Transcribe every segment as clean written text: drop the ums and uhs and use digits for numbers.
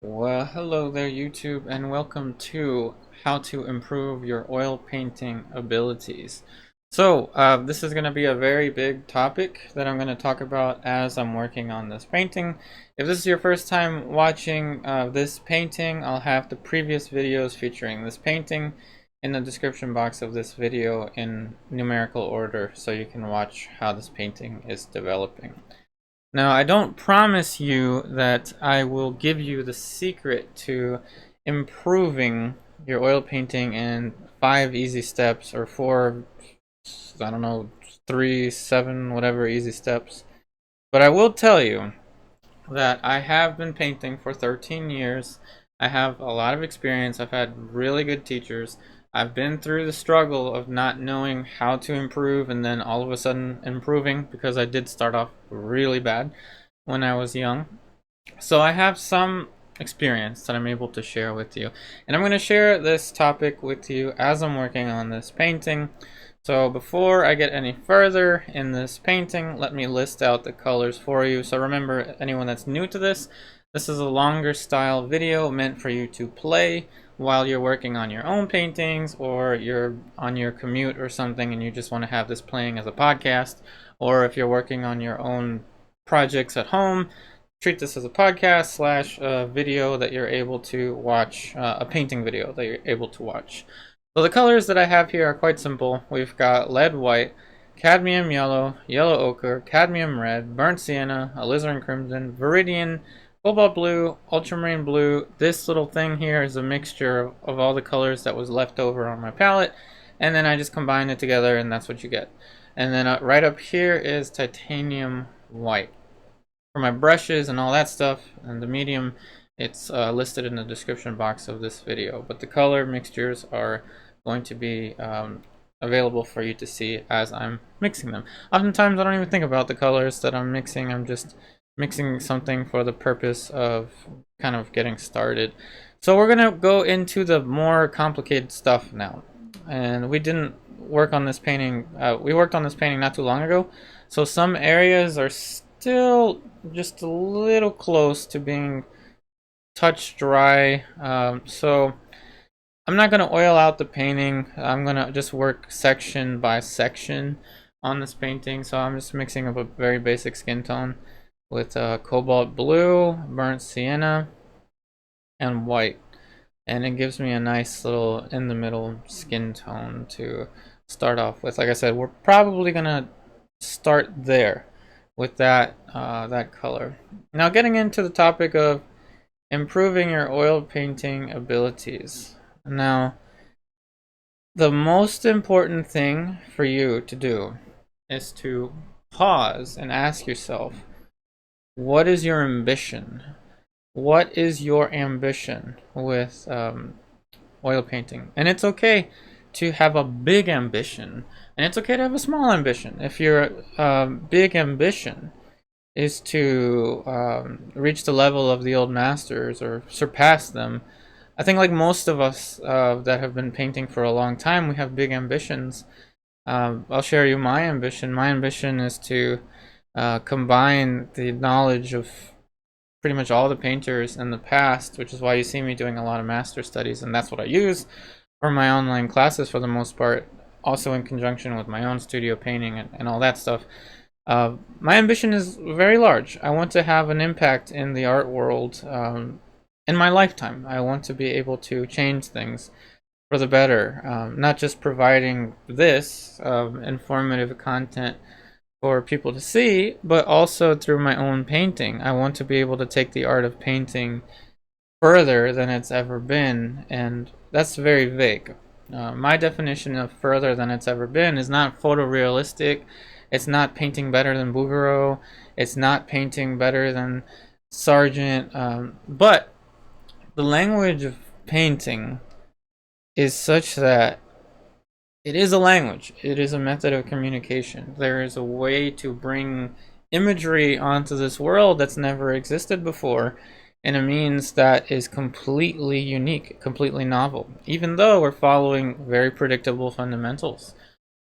Well, hello there YouTube, and welcome to how to improve your oil painting abilities. This is going to be a very big topic that I'm going to talk about as I'm working on this painting. If this is your first time watching this painting, I'll have the previous videos featuring this painting in the description box of this video in numerical order so you can watch how this painting is developing. Now, I don't promise you that I will give you the secret to improving your oil painting in 5 easy steps or 4, I don't know, 3, 7, whatever easy steps. But I will tell you that I have been painting for 13 years. I have a lot of experience. I've had really good teachers. I've been through the struggle of not knowing how to improve and then all of a sudden improving, because I did start off really bad when I was young. So I have some experience that I'm able to share with you. And I'm going to share this topic with you as I'm working on this painting. So before I get any further in this painting, let me list out the colors for you. So remember, anyone that's new to this is a longer style video meant for you to play while you're working on your own paintings, or you're on your commute or something and you just want to have this playing as a podcast, or if you're working on your own projects at home, treat this as a podcast slash video that you're able to watch, a painting video that you're able to watch. So the colors that I have here are quite simple. We've got lead white, cadmium yellow, yellow ochre, cadmium red, burnt sienna, alizarin crimson, viridian, cobalt blue, ultramarine blue. This little thing here is a mixture of all the colors that was left over on my palette, and then I just combine it together and that's what you get. And then right up here is titanium white. For my brushes and all that stuff and the medium, it's listed in the description box of this video, but the color mixtures are going to be available for you to see as I'm mixing them. Oftentimes I don't even think about the colors that I'm mixing. I'm just mixing something for the purpose of kind of getting started. So we're gonna go into the more complicated stuff now. And we didn't work on this painting, we worked on this painting not too long ago, so some areas are still just a little close to being touch dry. So I'm not going to oil out the painting. I'm going to just work section by section on this painting. So I'm just mixing up a very basic skin tone with cobalt blue, burnt sienna, and white. And it gives me a nice little in the middle skin tone to start off with. Like I said, we're probably going to start there with that that color. Now getting into the topic of improving your oil painting abilities. Now, the most important thing for you to do is to pause and ask yourself, what is your ambition? What is your ambition with oil painting? And it's okay to have a big ambition, and it's okay to have a small ambition. If your big ambition is to reach the level of the old masters or surpass them, I think like most of us that have been painting for a long time, we have big ambitions. I'll share you my ambition. My ambition is to combine the knowledge of pretty much all the painters in the past, which is why you see me doing a lot of master studies, and that's what I use for my online classes for the most part, also in conjunction with my own studio painting and all that stuff. My ambition is very large. I want to have an impact in the art world in my lifetime. I want to be able to change things for the better, not just providing this informative content for people to see, but also through my own painting. I want to be able to take the art of painting further than it's ever been, and that's very vague. My definition of further than it's ever been is not photorealistic. It's not painting better than Bouguereau. It's not painting better than Sargent. But the language of painting is such that it is a language. It is a method of communication. There is a way to bring imagery onto this world that's never existed before in a means that is completely unique, completely novel, even though we're following very predictable fundamentals.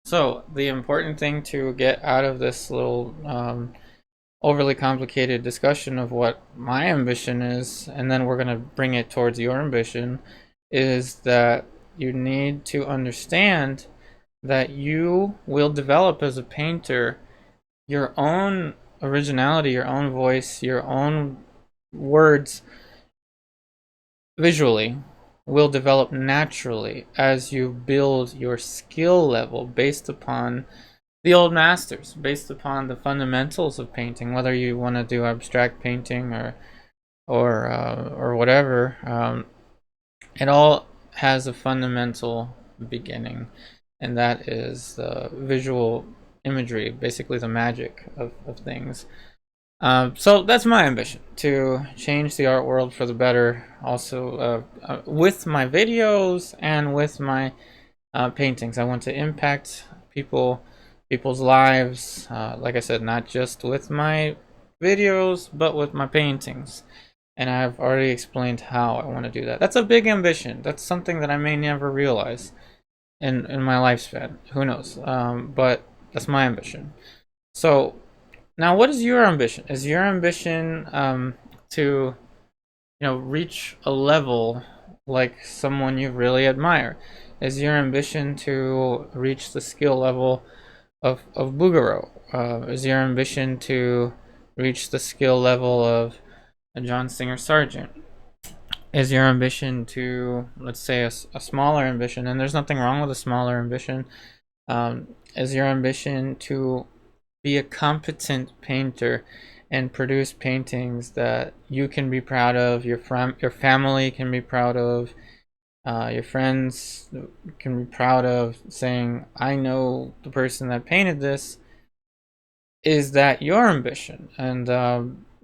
So the important thing to get out of this little overly complicated discussion of what my ambition is, and then we're going to bring it towards your ambition, is that you need to understand that you will develop as a painter your own originality, your own voice, your own words visually will develop naturally as you build your skill level based upon the old masters, based upon the fundamentals of painting, whether you want to do abstract painting or whatever. It all has a fundamental beginning, and that is the visual imagery, basically the magic of things. So that's my ambition, to change the art world for the better, also with my videos and with my paintings. I want to impact people's lives, like I said, not just with my videos, but with my paintings. And I've already explained how I want to do that. That's a big ambition. That's something that I may never realize in my lifespan. Who knows? But that's my ambition. So now, what is your ambition? Is your ambition to, reach a level like someone you really admire? Is your ambition to reach the skill level of Bouguereau? Is your ambition to reach the skill level of a John Singer Sargent? Is your ambition to, let's say, a smaller ambition, and there's nothing wrong with a smaller ambition, is your ambition to be a competent painter and produce paintings that you can be proud of, your family can be proud of, your friends can be proud of, saying, I know the person that painted this? Is that your ambition? And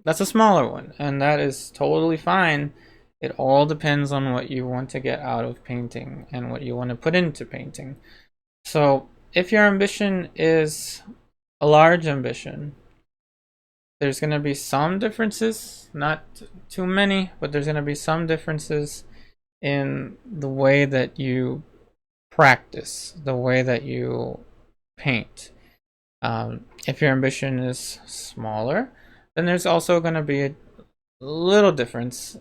that's a smaller one, and that is totally fine. It all depends on what you want to get out of painting and what you want to put into painting. So if your ambition is a large ambition, there's going to be some differences, not too many, but there's going to be some differences in the way that you practice, the way that you paint. If your ambition is smaller, then there's also going to be a little difference.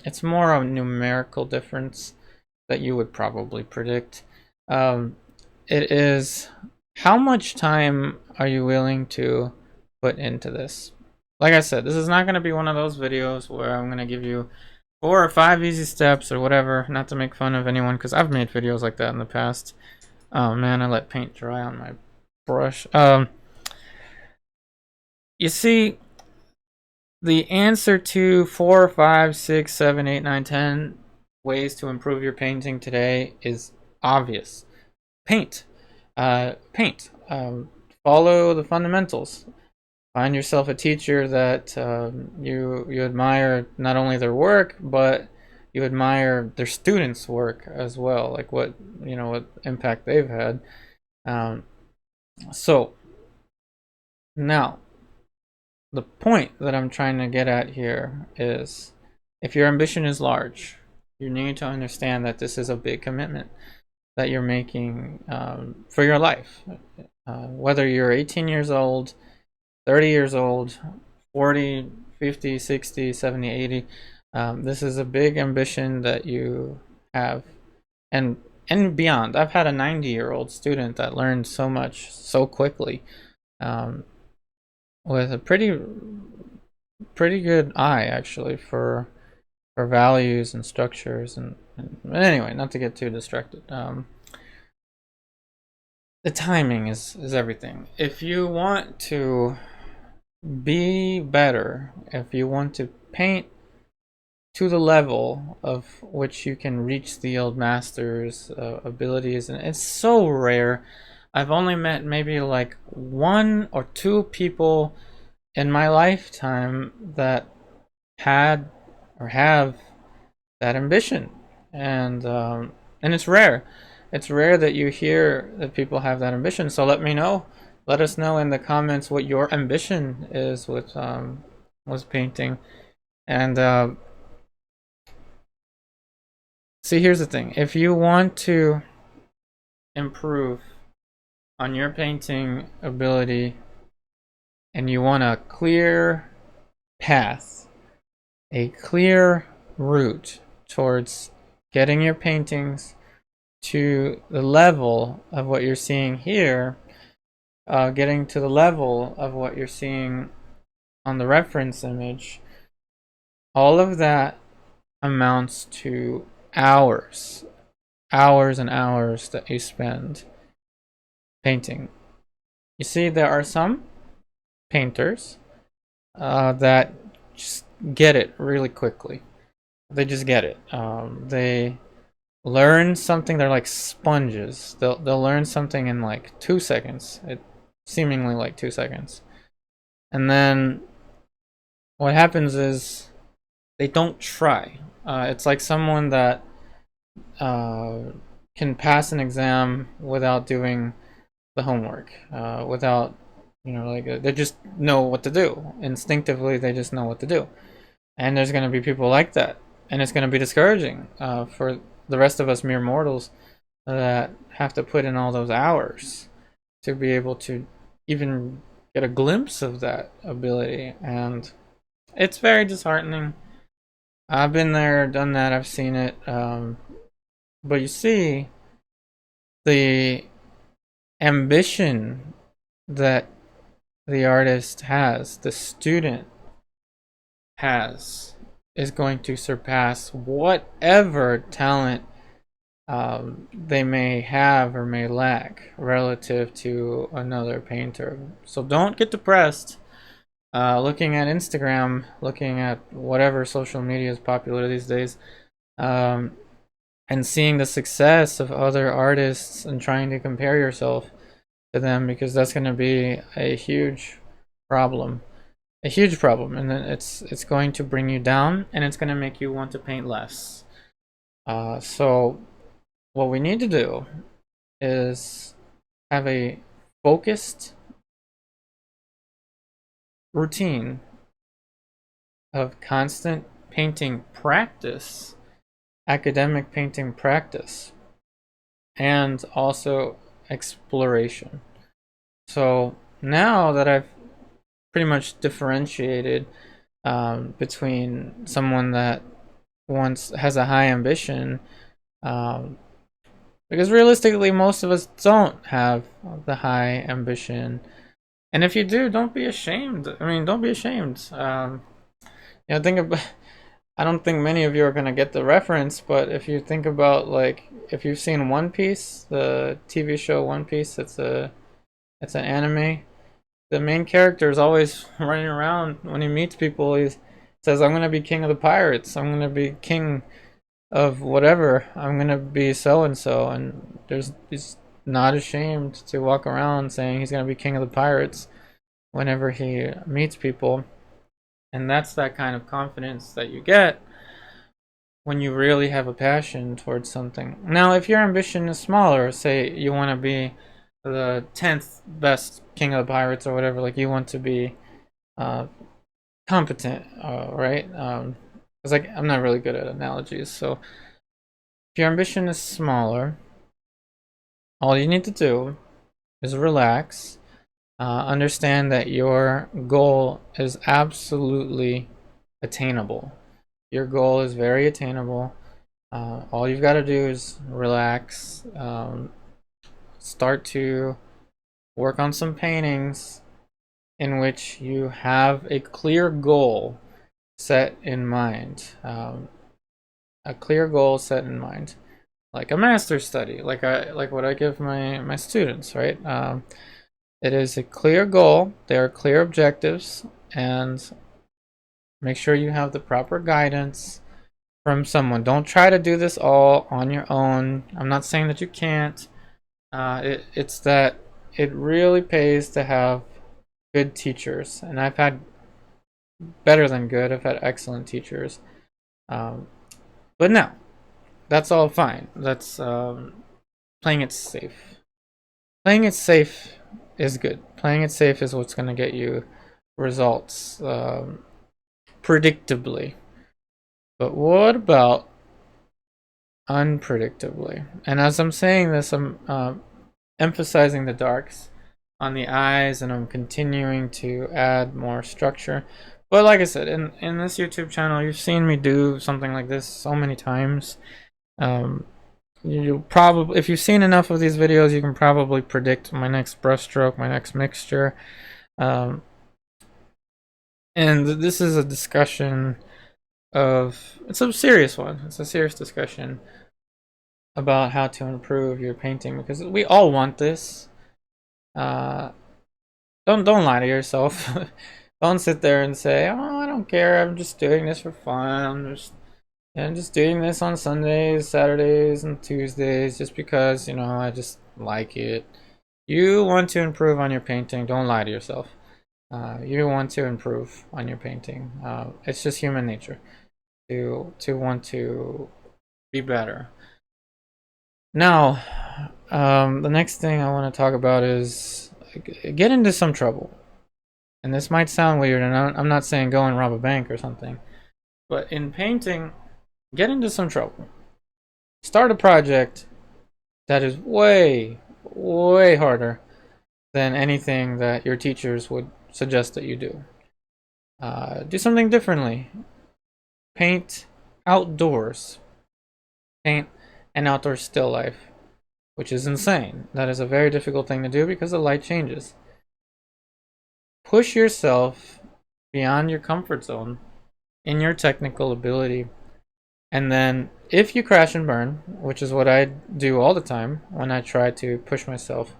It's more a numerical difference that you would probably predict. It is, how much time are you willing to put into this? Like I said, this is not going to be one of those videos where I'm going to give you 4 or 5 easy steps or whatever, not to make fun of anyone, because I've made videos like that in the past. Oh man, I let paint dry on my brush. You see, the answer to 4, 5, 6, 7, 8, 9, 10 ways to improve your painting today is obvious. Paint. Paint. Follow the fundamentals. Find yourself a teacher that you admire, not only their work, but you admire their students' work as well, like what impact they've had. So now, the point that I'm trying to get at here is, if your ambition is large, you need to understand that this is a big commitment that you're making for your life. Whether you're 18 years old, 30 years old, 40, 50, 60, 70, 80, this is a big ambition that you have, and beyond. I've had a 90-year-old student that learned so much so quickly, with a pretty good eye, actually, for values and structures, and anyway, not to get too distracted. The timing is everything. If you want to be better, if you want to paint to the level of which you can reach the old masters' abilities, and it's so rare. I've only met maybe like 1 or 2 people in my lifetime that had or have that ambition, and it's rare. It's rare that you hear that people have that ambition. So let me know. Let us know in the comments what your ambition is with painting. And see, here's the thing. If you want to improve on your painting ability, and you want a clear path, a clear route towards getting your paintings to the level of what you're seeing here, getting to the level of what you're seeing on the reference image, all of that amounts to hours, hours and hours that you spend painting. You see, there are some painters that just get it really quickly. They just get it. They learn something. They're like sponges. They'll learn something in like 2 seconds. Seemingly like 2 seconds, and then what happens is they don't try. It's like someone that can pass an exam without doing the homework, without, like, they just know what to do. Instinctively, they just know what to do. And there's going to be people like that. And it's going to be discouraging for the rest of us mere mortals that have to put in all those hours to be able to even get a glimpse of that ability. And it's very disheartening. I've been there, done that, I've seen it. But you see, the ambition that the artist has, the student has, is going to surpass whatever talent they may have or may lack relative to another painter. So don't get depressed looking at Instagram, looking at whatever social media is popular these days, and seeing the success of other artists and trying to compare yourself to them, because that's going to be a huge problem. A huge problem, and then it's going to bring you down, and it's going to make you want to paint less. So what we need to do is have a focused routine of constant painting practice, academic painting practice, and also exploration. So now that I've pretty much differentiated between someone that has a high ambition, because realistically most of us don't have the high ambition, and if you do, don't be ashamed. I mean, don't be ashamed. Think about, I don't think many of you are going to get the reference, but if you think about, like, if you've seen One Piece, the TV show One Piece, it's an anime. The main character is always running around. When he meets people, he says, I'm going to be king of the pirates. I'm going to be king of whatever. I'm going to be so-and-so. And he's not ashamed to walk around saying he's going to be king of the pirates whenever he meets people. And that's that kind of confidence that you get when you really have a passion towards something. Now, if your ambition is smaller, say you want to be the 10th best king of the pirates or whatever, like, you want to be competent, right? Because, like, I'm not really good at analogies. So if your ambition is smaller, all you need to do is relax, understand that your goal is absolutely attainable. Your goal is very attainable. All you've got to do is relax, start to work on some paintings in which you have a clear goal set in mind. A clear goal set in mind, like a master's study, like what I give my students, right? It is a clear goal. There are clear objectives, and make sure you have the proper guidance from someone. Don't try to do this all on your own. I'm not saying that you can't. It's that it really pays to have good teachers, and I've had better than good. I've had excellent teachers. But no, that's all fine. That's playing it safe. Playing it safe is good. Playing it safe is what's going to get you results predictably. But what about unpredictably? And as I'm saying this, I'm emphasizing the darks. on the eyes, and I'm continuing to add more structure. But like I said, in this YouTube channel, you've seen me do something like this so many times. You probably, if you've seen enough of these videos, you can probably predict my next brushstroke, my next mixture. And this is a discussion of, it's a serious one. It's a serious discussion about how to improve your painting, because we all want this. Don't lie to yourself. Don't sit there and say, "Oh, I don't care. I'm just doing this for fun. I'm just doing this on Sundays, Saturdays, and Tuesdays just because, you know, I just like it." You want to improve on your painting. Don't lie to yourself. You want to improve on your painting. It's just human nature to want to be better. Now, the next thing I want to talk about is get into some trouble. And this might sound weird, and I'm not saying go and rob a bank or something, but in painting, get into some trouble. Start a project that is way, way harder than anything that your teachers would suggest that you do. Do something differently. Paint outdoors. Paint an outdoor still life, which is insane. That is a very difficult thing to do because the light changes. Push yourself beyond your comfort zone in your technical ability. And then if you crash and burn, which is what I do all the time when I try to push myself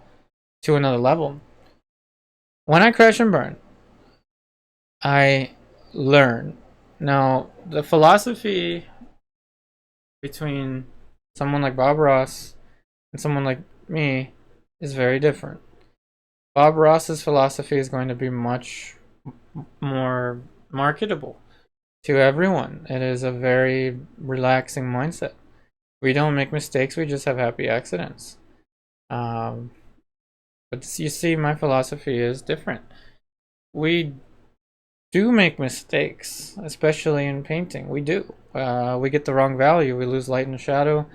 to another level, when I crash and burn, I learn. Now, the philosophy between someone like Bob Ross and someone like me is very different. Bob Ross's philosophy is going to be much more marketable to everyone. It is a very relaxing mindset. We don't make mistakes, we just have happy accidents. But you see, my philosophy is different. We do make mistakes, especially in painting. We do. We get the wrong value. We lose light and shadow.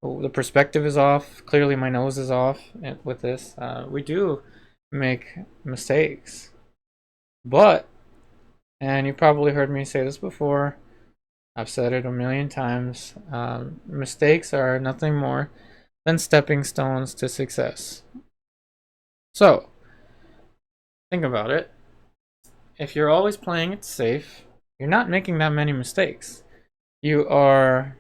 The perspective is off. Clearly my nose is off with this. We do make mistakes. But, and you probably heard me say this before, I've said it a million times, mistakes are nothing more than stepping stones to success. So, think about it. If you're always playing it safe, you're not making that many mistakes. You are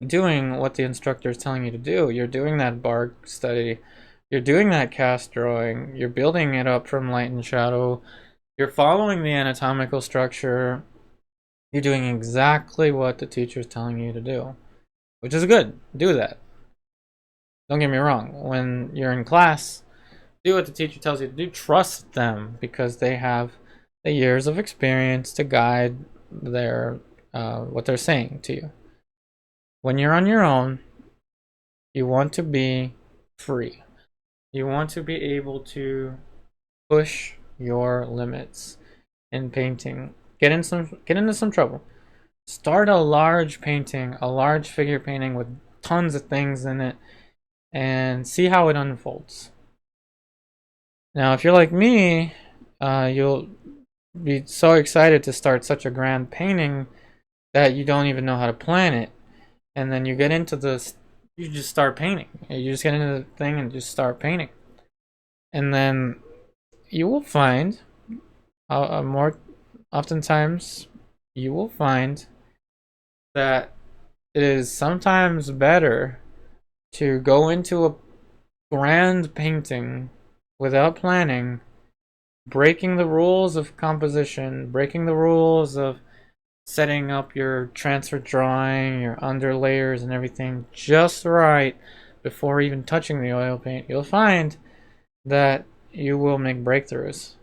doing what the instructor is telling you to do. You're doing that bar study. You're doing that cast drawing. You're building it up from light and shadow. You're following the anatomical structure. You're doing exactly what the teacher is telling you to do, which is good. Do that. Don't get me wrong. When you're in class, do what the teacher tells you to do. Trust them because they have the years of experience to guide their what they're saying to you. When you're on your own, you want to be free. You want to be able to push your limits in painting. Get into some trouble. Start a large painting, a large figure painting with tons of things in it, and see how it unfolds. Now, if you're like me, you'll be so excited to start such a grand painting that you don't even know how to plan it. And then you get into this, you just start painting. You just get into the thing and just start painting. And then you will find, more oftentimes, you will find that it is sometimes better to go into a grand painting without planning, breaking the rules of composition, breaking the rules of setting up your transfer drawing, your underlayers and everything just right before even touching the oil paint. You'll find that you will make breakthroughs,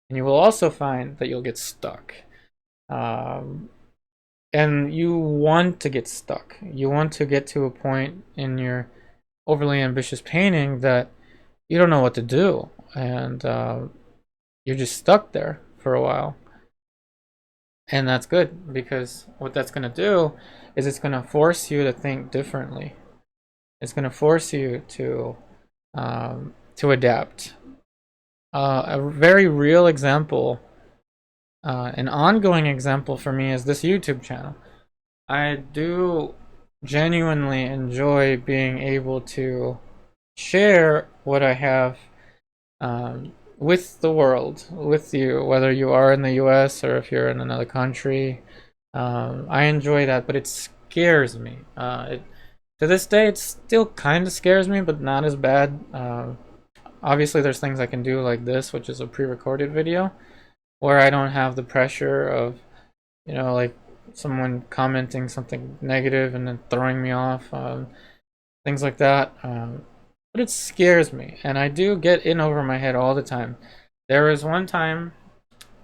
and you will also find that you'll get stuck. And you want to get stuck. You want to get to a point in your overly ambitious painting that you don't know what to do, and you're just stuck there for a while. And that's good, because what that's going to do is it's going to force you to think differently. It's going to force you to adapt. A very real example, an ongoing example for me is this YouTube channel. I do genuinely enjoy being able to share what I have with the world, with you, whether you are in the US or if you're in another country. I enjoy that, but it scares me. To this day, it still kind of scares me, but not as bad. Obviously, there's things I can do like this, which is a pre-recorded video, where I don't have the pressure of, like someone commenting something negative and then throwing me off, things like that. But it scares me, and I do get in over my head all the time. There was one time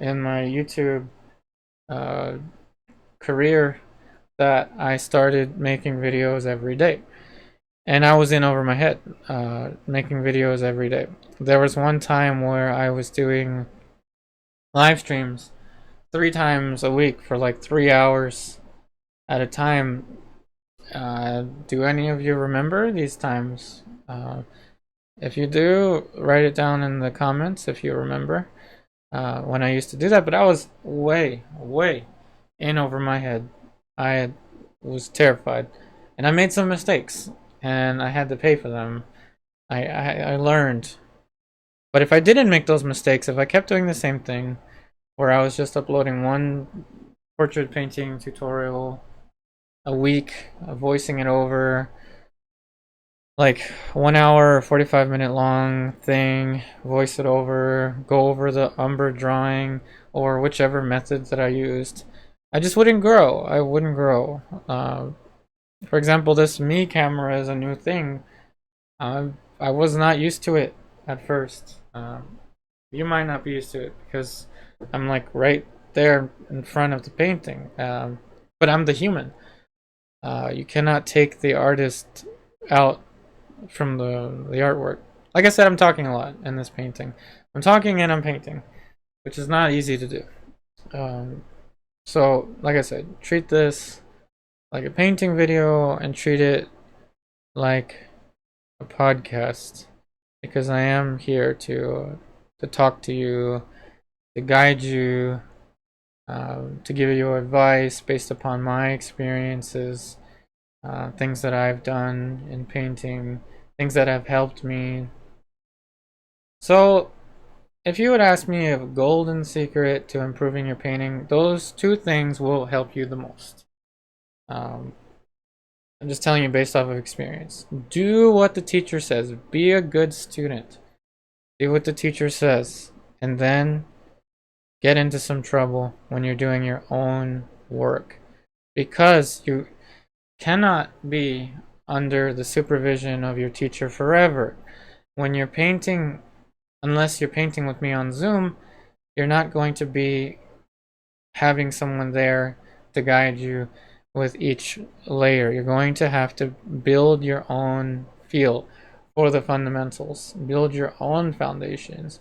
in my YouTube career that I started making videos every day, and I was in over my head, making videos every day. There was one time where I was doing live streams 3 times a week for like 3 hours at a time. Do any of you remember these times? If you do, write it down in the comments if you remember when I used to do that. But I was way in over my head. I was terrified, and I made some mistakes, and I had to pay for them. I learned. But if I didn't make those mistakes, if I kept doing the same thing, where I was just uploading one portrait painting tutorial a week, voicing it over, like 1 hour or 45-minute long thing, voice it over, go over the umber drawing or whichever method that I used, I just wouldn't grow. I wouldn't grow. For example, this Me camera is a new thing. I was not used to it at first. You might not be used to it because I'm like right there in front of the painting. But I'm the human. You cannot take the artist out from the artwork. Like I said, I'm talking a lot in this painting. I'm talking and I'm painting, which is not easy to do. So, like I said, treat this like a painting video and treat it like a podcast, because I am here to talk to you, to guide you, to give you advice based upon my experiences, things that I've done in painting, things that have helped me. So, if you would ask me a golden secret to improving your painting, those 2 things will help you the most. I'm just telling you based off of experience. Do what the teacher says. Be a good student. Do what the teacher says. And then get into some trouble when you're doing your own work. Because you cannot be under the supervision of your teacher forever. When you're painting, unless you're painting with me on Zoom, you're not going to be having someone there to guide you with each layer. You're going to have to build your own feel for the fundamentals. Build your own foundations.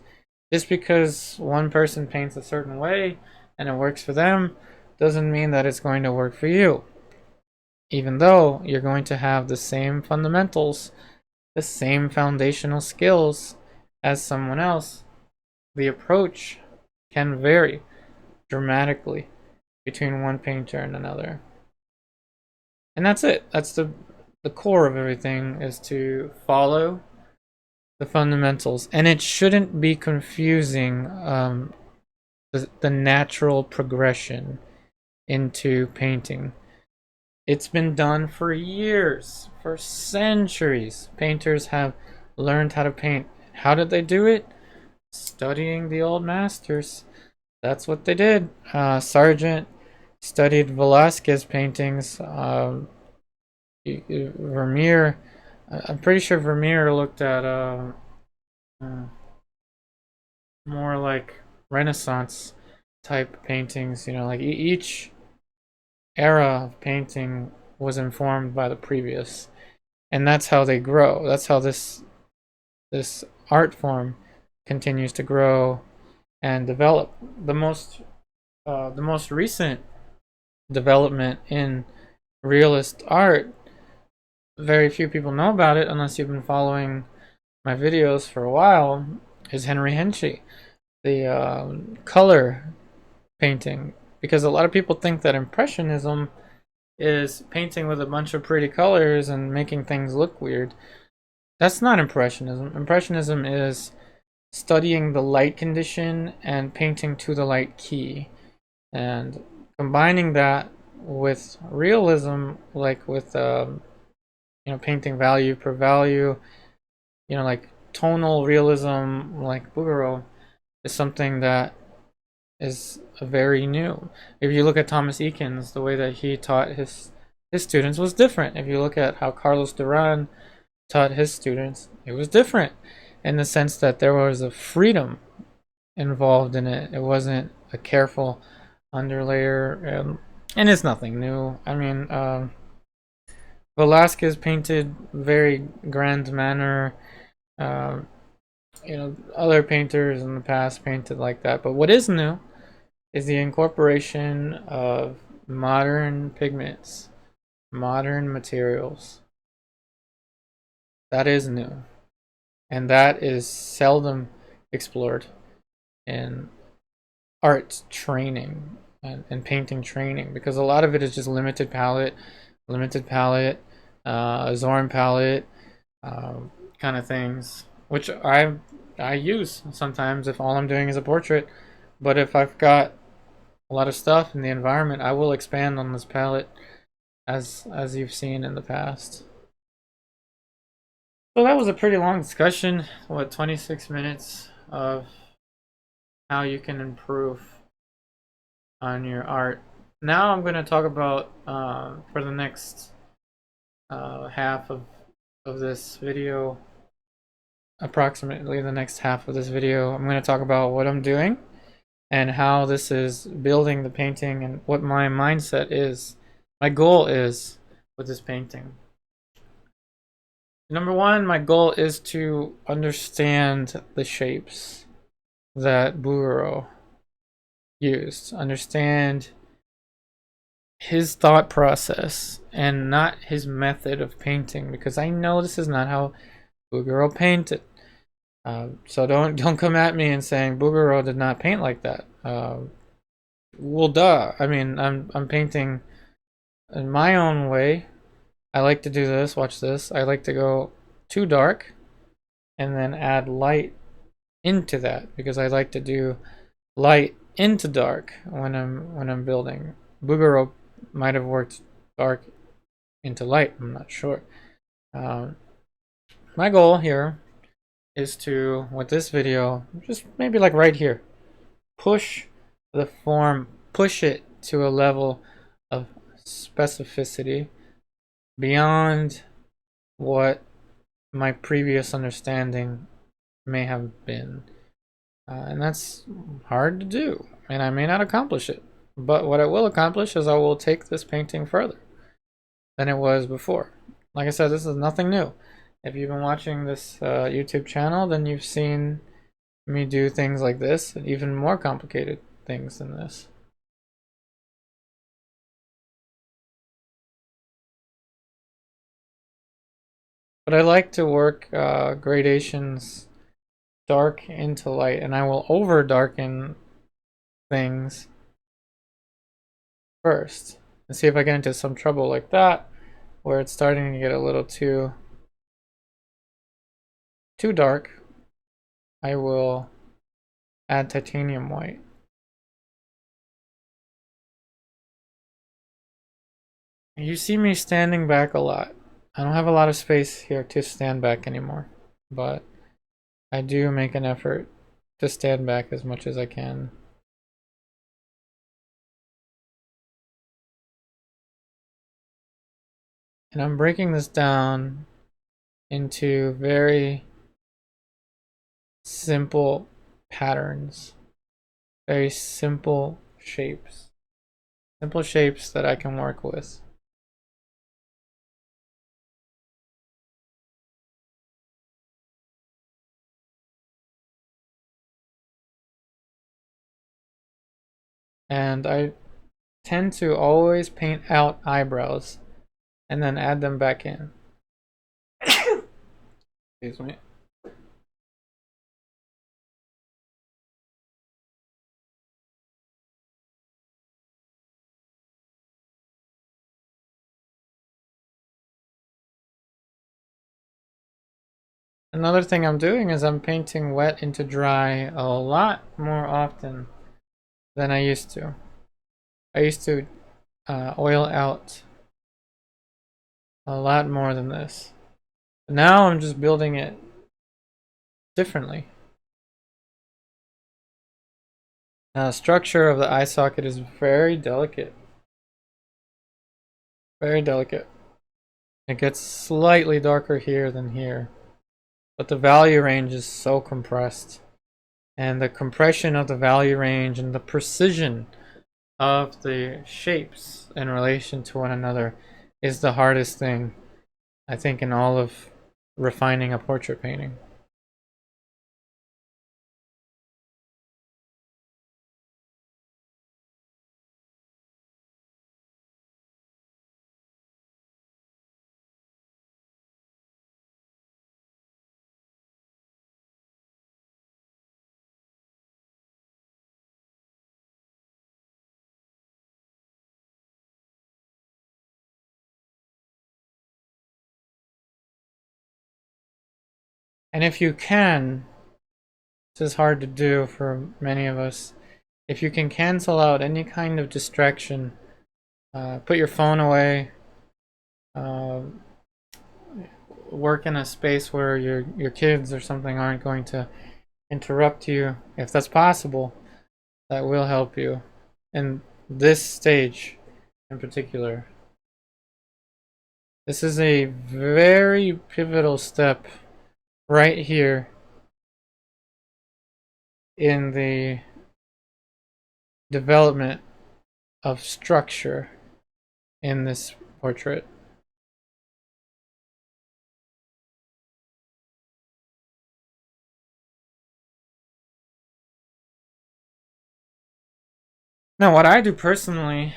Just because one person paints a certain way and it works for them doesn't mean that it's going to work for you. Even though you're going to have the same fundamentals, the same foundational skills as someone else, the approach can vary dramatically between one painter and another. And that's it. That's the core of everything, is to follow the fundamentals. And it shouldn't be confusing the natural progression into painting. It's been done for years, for centuries. Painters have learned how to paint. How did they do it? Studying the old masters. That's what they did. Sargent studied Velázquez paintings. Vermeer, I'm pretty sure Vermeer looked at more like Renaissance type paintings. Like each era of painting was informed by the previous, and that's how they grow. That's how this art form continues to grow and develop. The most recent development in realist art, very few people know about it unless you've been following my videos for a while, is Henry Henchy, the color painting, because a lot of people think that Impressionism is painting with a bunch of pretty colors and making things look weird. That's not Impressionism. Impressionism is studying the light condition and painting to the light key, and combining that with realism, like with painting value per value, like tonal realism, like Bouguereau, is something that is very new. If you look at Thomas Eakins, the way that he taught his students was different. If you look at how Carlos Duran taught his students, it was different in the sense that there was a freedom involved in it. It wasn't a careful underlayer, and it's nothing new. I mean, Velasquez painted very grand manner. Other painters in the past painted like that. But what is new is the incorporation of modern pigments, modern materials. That is new. And that is seldom explored in art training and painting training, because a lot of it is just limited palette, Zoran palette, kind of things, which I use sometimes if all I'm doing is a portrait. But if I've got a lot of stuff in the environment, I will expand on this palette, as you've seen in the past. So that was a pretty long discussion. 26 minutes of how you can improve on your art. Now I'm going to talk about, for the next half of this video, approximately the next half of this video, I'm going to talk about what I'm doing and how this is building the painting and what my mindset is, my goal is with this painting. Number one, my goal is to understand the shapes that Bouguereau used, understand his thought process and not his method of painting, because I know this is not how Bouguereau painted. So don't come at me and saying Bouguereau did not paint like that. Well, duh. I mean, I'm painting in my own way. I like to do this. Watch this. I like to go too dark and then add light into that, because I like to do light into dark when I'm building. Bouguereau might have worked dark into light. I'm not sure. My goal here is to, with this video, just maybe like right here, push the form, push it to a level of specificity beyond what my previous understanding may have been. And that's hard to do, and I may not accomplish it. But what I will accomplish is I will take this painting further than it was before. Like I said, this is nothing new. If you've been watching this YouTube channel, then you've seen me do things like this, and even more complicated things than this. But I like to work gradations dark into light, and I will over darken things first and see if I get into some trouble like that, where it's starting to get a little too dark. I will add titanium white. You see me standing back a lot. I don't have a lot of space here to stand back anymore, but I do make an effort to stand back as much as I can. And I'm breaking this down into very simple patterns, very simple shapes that I can work with. And I tend to always paint out eyebrows and then add them back in. Excuse me. Another thing I'm doing is I'm painting wet into dry a lot more often than I used to. I used to oil out a lot more than this. Now I'm just building it differently. Structure of the eye socket is very delicate. Very delicate. It gets slightly darker here than here. But the value range is so compressed. And the compression of the value range and the precision of the shapes in relation to one another is the hardest thing, I think, in all of refining a portrait painting. And if you can, this is hard to do for many of us, if you can cancel out any kind of distraction, put your phone away, uh, work in a space where your kids or something aren't going to interrupt you, if that's possible, that will help you in this stage in particular. This is a very pivotal step right here in the development of structure in this portrait. Now, what I do personally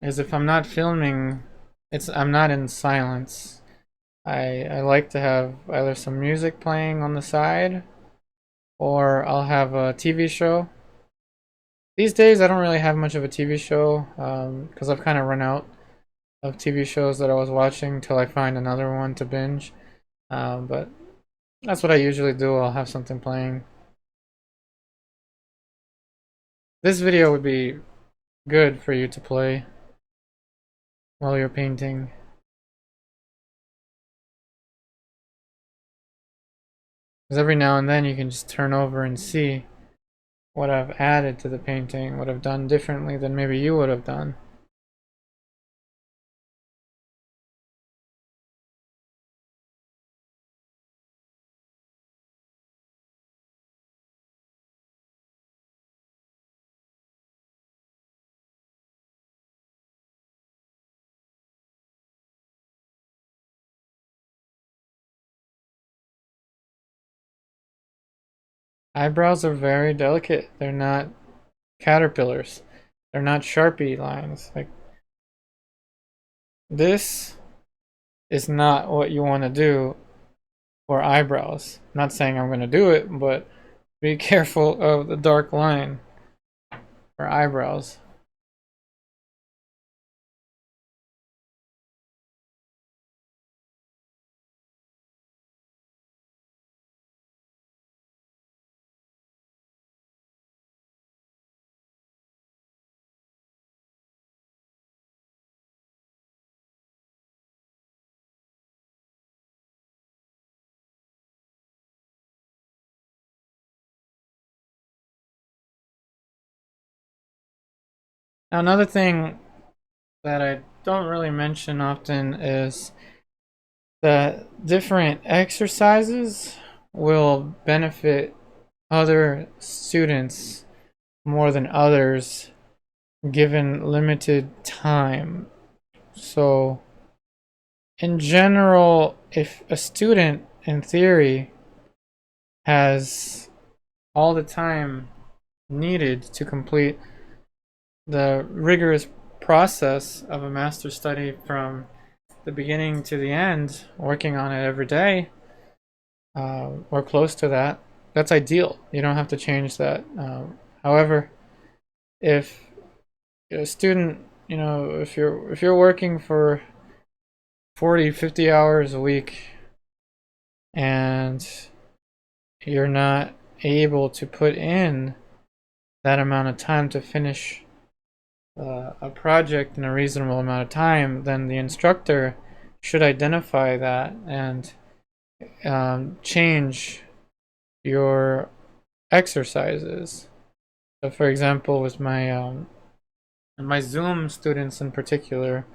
is if I'm not filming, I'm not in silence. I like to have either some music playing on the side, or I'll have a TV show. These days, I don't really have much of a TV show because I've kind of run out of TV shows that I was watching till I find another one to binge. But that's what I usually do. I'll have something playing. This video would be good for you to play while you're painting. Because every now and then you can just turn over and see what I've added to the painting, what I've done differently than maybe you would have done. Eyebrows are very delicate. They're not caterpillars. They're not Sharpie lines. Like, this is not what you want to do for eyebrows. I'm not saying I'm going to do it, but be careful of the dark line for eyebrows. Now, another thing that I don't really mention often is that different exercises will benefit other students more than others given limited time. So, in general, if a student in theory has all the time needed to complete the rigorous process of a master's study from the beginning to the end, working on it every day, or close to that, that's ideal. You don't have to change that. However, if a student, if you're working for 40, 50 hours a week, and you're not able to put in that amount of time to finish a project in a reasonable amount of time, then the instructor should identify that and change your exercises. So, for example, with my Zoom students in particular,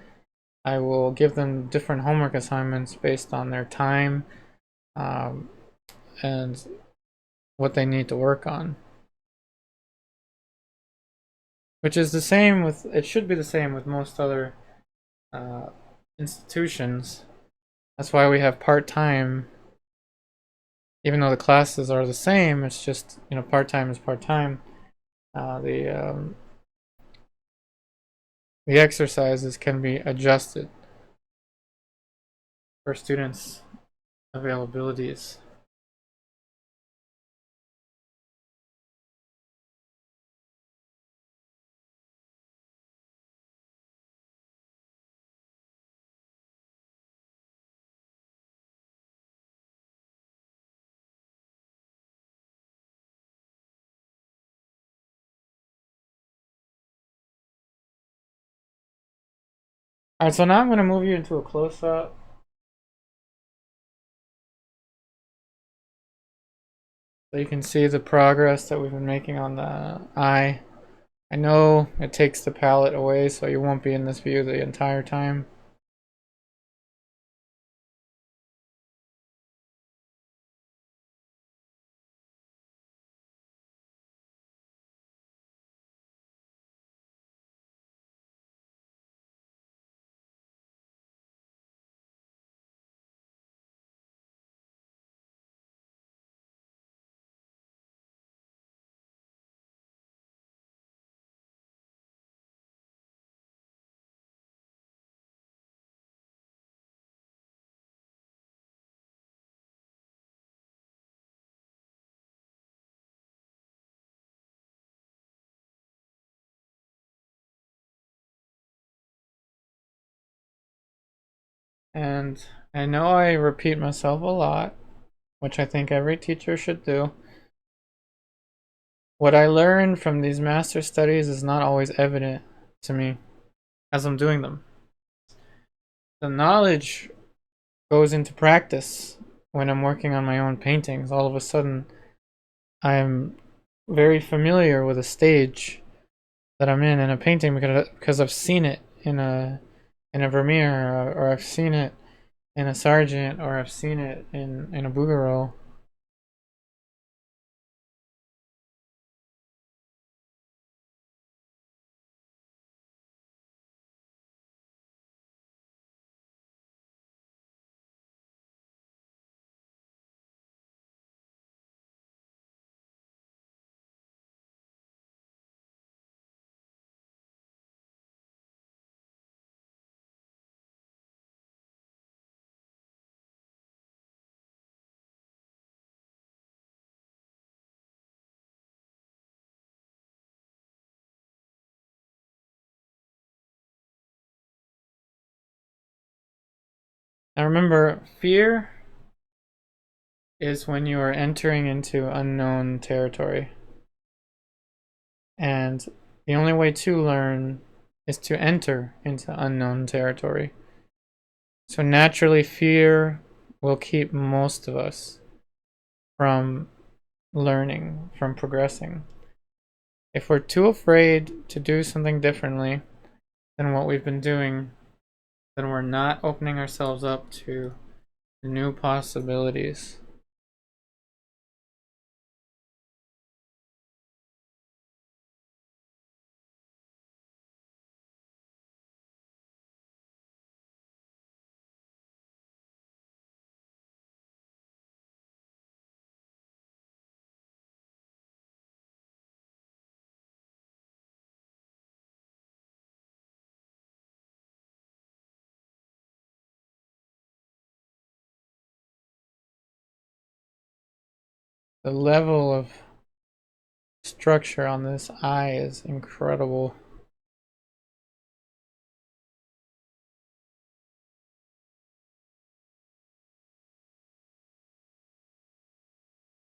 I will give them different homework assignments based on their time um, and what they need to work on. Which is the same with, it should be the same with most other uh, institutions. That's why we have part-time, even though the classes are the same, it's just, part-time is part-time. The exercises can be adjusted for students' availabilities. Alright, so now I'm going to move you into a close-up. So you can see the progress that we've been making on the eye. I know it takes the palette away, so you won't be in this view the entire time. And I know I repeat myself a lot, which I think every teacher should do. What I learned from these master studies is not always evident to me as I'm doing them. The knowledge goes into practice when I'm working on my own paintings. All of a sudden, I'm very familiar with a stage that I'm in a painting because I've seen it in a Vermeer, or I've seen it in a Sargent, or I've seen it in a Bouguereau. Now remember, fear is when you are entering into unknown territory. And the only way to learn is to enter into unknown territory. So naturally, fear will keep most of us from learning, from progressing. If we're too afraid to do something differently than what we've been doing, then we're not opening ourselves up to new possibilities. The level of structure on this eye is incredible.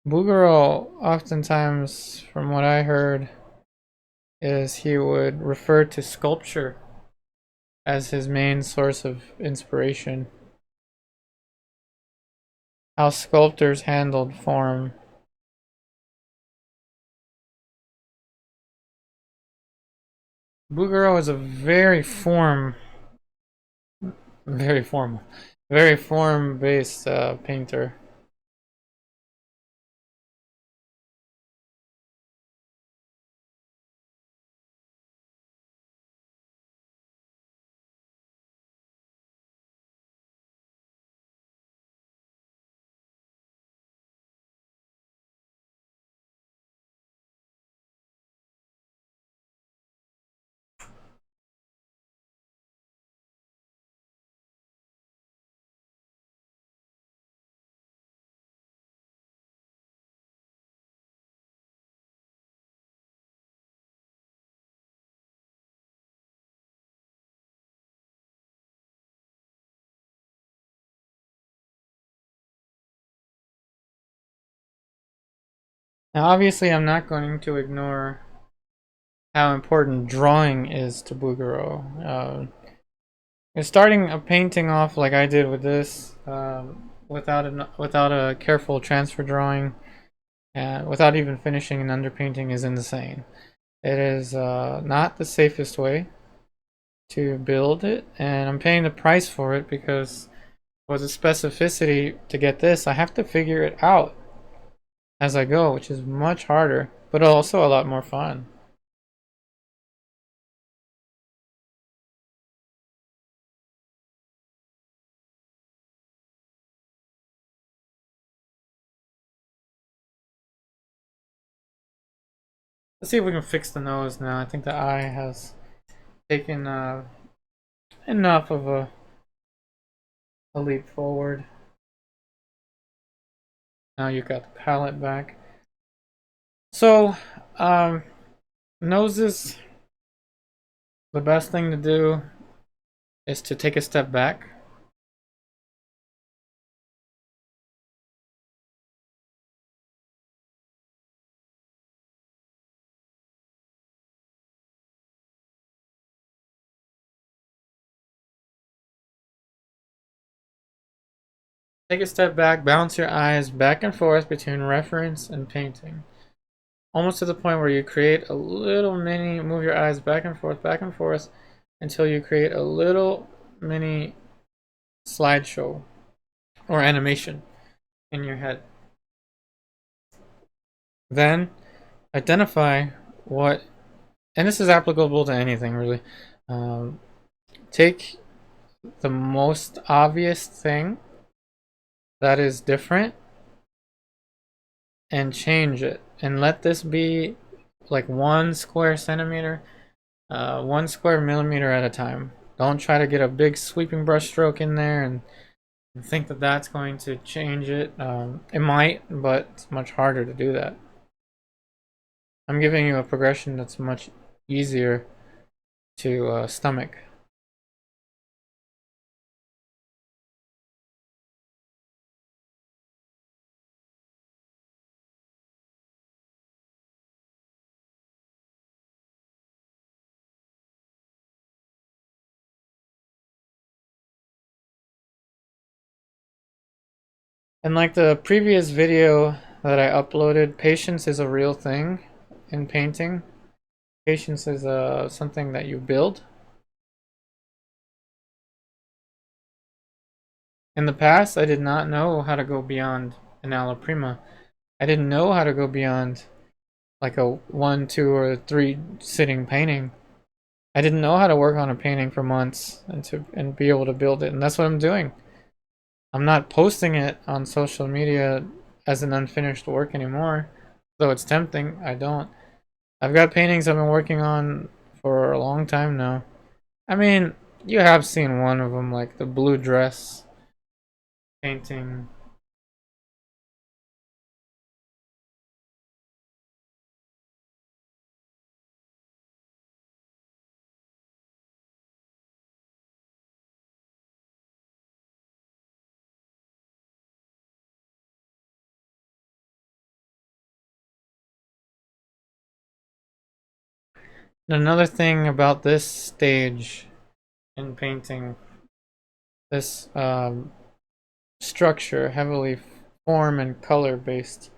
Bouguereau, oftentimes, from what I heard, is he would refer to sculpture as his main source of inspiration. How sculptors handled form. Bouguereau is a very formal, very form-based painter. Now, obviously, I'm not going to ignore how important drawing is to Bouguereau. Starting a painting off like I did with this, without a careful transfer drawing, and without even finishing an underpainting, is insane. It is not the safest way to build it, and I'm paying the price for it because for the specificity to get this, I have to figure it out as I go, which is much harder, but also a lot more fun. Let's see if we can fix the nose now. I think the eye has taken enough of a leap forward. Now you got the palette back. So, noses, the best thing to do is to take a step back. Take a step back, bounce your eyes back and forth between reference and painting. Almost to the point where you create a little mini, move your eyes back and forth until you create a little mini slideshow or animation in your head. Then identify what, and this is applicable to anything really. Um, Take the most obvious thing that is different and change it, and let this be like 1 square centimeter, 1 square millimeter at a time. Don't try to get a big sweeping brush stroke in there and think that that's going to change it. It might, but it's much harder to do that. I'm giving you a progression that's much easier to stomach. And like the previous video that I uploaded, patience is a real thing in painting. Patience is something that you build. In the past, I did not know how to go beyond an alla prima. I didn't know how to go beyond like a 1, 2, or 3 sitting painting. I didn't know how to work on a painting for months and be able to build it, and that's what I'm doing. I'm not posting it on social media as an unfinished work anymore, though it's tempting. I don't. I've got paintings I've been working on for a long time now. I mean, you have seen one of them, like the blue dress painting. Another thing about this stage in painting, this structure, heavily form and color based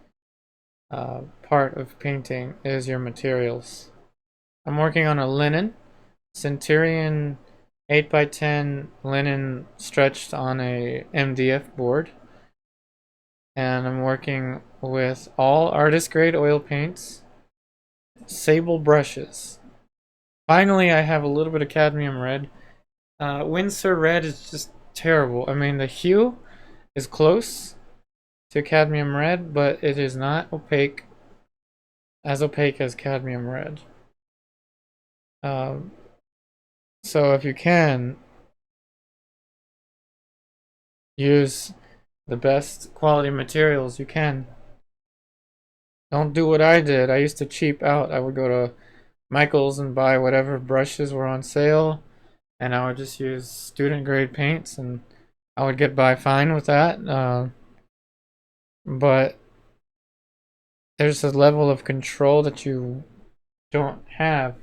part of painting, is your materials. I'm working on a linen, Centurion 8x10 linen stretched on a MDF board. And I'm working with all artist grade oil paints, Sable brushes. Finally, I have a little bit of Cadmium Red. Windsor Red is just terrible. I mean, the hue is close to Cadmium Red, but it is not as opaque as Cadmium Red. Um, so if you can, use the best quality materials you can. Don't do what I did. I used to cheap out. I would go to Michael's and buy whatever brushes were on sale, and I would just use student grade paints, and I would get by fine with that. But there's a level of control that you don't have